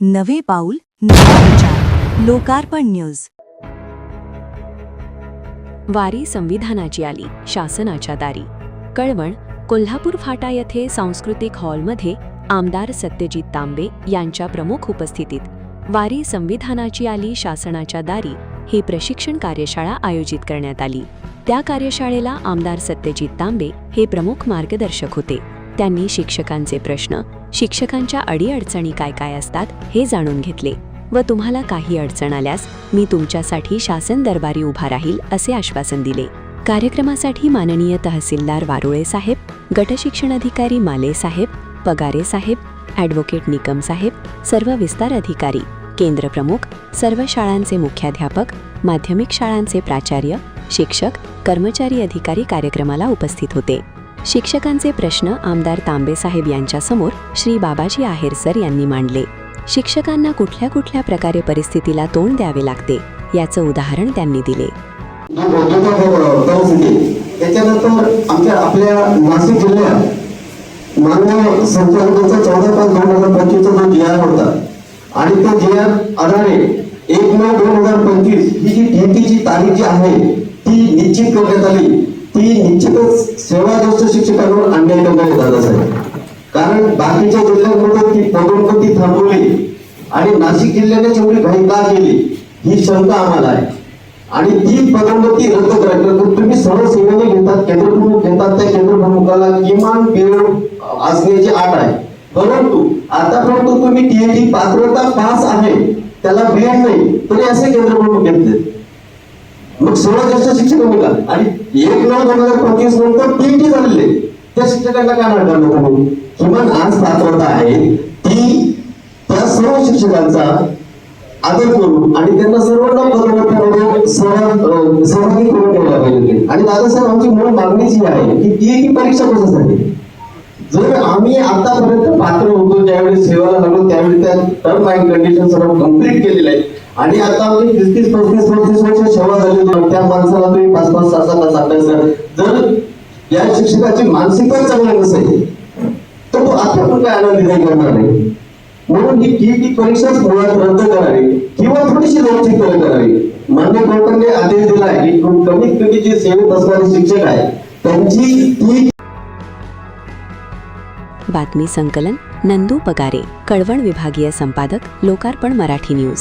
नवे पाऊल नवा विचार. लोकार्पण न्यूज. वारी संविधानाची आली शासनाच्या दारी. कळवण कोल्हापूर फाटा येथे सांस्कृतिक हॉलमध्ये आमदार सत्यजित तांबे यांच्या प्रमुख उपस्थितीत वारी संविधानाची आली शासनाच्या दारी ही प्रशिक्षण कार्यशाळा आयोजित करण्यात आली. त्या कार्यशाळेला आमदार सत्यजित तांबे हे प्रमुख मार्गदर्शक होते. त्यांनी शिक्षकांचे प्रश्न, शिक्षकांच्या अडीअडचणी काय काय असतात हे जाणून घेतले व तुम्हाला काही अडचण आल्यास मी तुमच्यासाठी शासन दरबारी उभा राहील असे आश्वासन दिले. कार्यक्रमासाठी माननीय तहसीलदार वारुळे साहेब, गटशिक्षण अधिकारी माले साहेब, पगारे साहेब, ॲडव्होकेट निकम साहेब, सर्व विस्तार अधिकारी, केंद्र प्रमुख, सर्व शाळांचे मुख्याध्यापक, माध्यमिक शाळांचे प्राचार्य, शिक्षक, कर्मचारी अधिकारी कार्यक्रमाला उपस्थित होते. शिक्षकांचे प्रश्न आमदार तांबे साहेब यांच्यासमोर श्री बाबाजी आहेर सर यांनी मांडले. शिक्षकांना कुठल्या कुठल्या प्रकारे परिस्थितीला तोंड द्यावे लागते याचं उदाहरण त्यांनी दिले. त्याच्यानंतर आपल्या नाशिक जिल्ह्यात मान्य संचालकांचा 14/5/2025 जो GR होता आणि तो GR आधारे 1/9/2025 ही जी DETची तारीख जी आहे ती निश्चित करण्यात आली. ती निश्चितच सेवादृष्ट शिक्षकांवर अन्याय करण्यात येत आहे. कारण बाकीच्या जिल्ह्यांमध्ये ती पदोन्नती थांबवली आणि नाशिक जिल्ह्याने जेवढी घाई का केली ही शंका आम्हाला आहे. आणि ती पदोन्नती रद्द करायची. तुम्ही सर्व सेवेने घेतात, केंद्रप्रमुख घेतात, त्या केंद्रप्रमुखाला किमान पीरियड असण्याची अट आहे. परंतु आतापर्यंत तुम्ही DET पात्रता पास आहे त्याला बीएड नाही तरी असे केंद्रप्रमुख घेतले. मग सर्वज्येष्ठ शिक्षक होता आणि 1/9/2025 नंतर DET झालेले त्या शिक्षकांना काय म्हणतात तुम्ही? किमान आज पात्रता आहे ती त्या सर्व शिक्षकांचा आदर करून आणि त्यांना सर्वांना पदोन्नतीमध्ये सहभागी करून ठेवला पाहिजे. आणि दादासाहेब आमची मूळ मागणी जी आहे की DET परीक्षा कशासाठी? जर आम्ही आतापर्यंत पात्र होतो ज्यावेळी सेवेला लागलो त्यावेळी त्या टर्म अँड कंडिशन सर्व कम्प्लीट केलेले आहेत आणि आता आम्ही 30-35 वर्ष सेवा झाली त्या माणसाला तुम्ही 5-5, 6-6 तास अभ्यास जर या शिक्षकाची मानसिकता चांगली नसेल तर तो आपण काय आनंद नाही करणार नाही. म्हणून ही DET परीक्षाच मुळात रद्द करावी किंवा थोडीशी लवचिकता करावी. मान्य कोर्टाने आदेश दिला आहे की कमीत कमी जे सेवेत असणारे शिक्षक आहेत त्यांची बातमी संकलन नंदू पगारे, कळवण विभागीय संपादक, लोकार्पण मराठी न्यूज.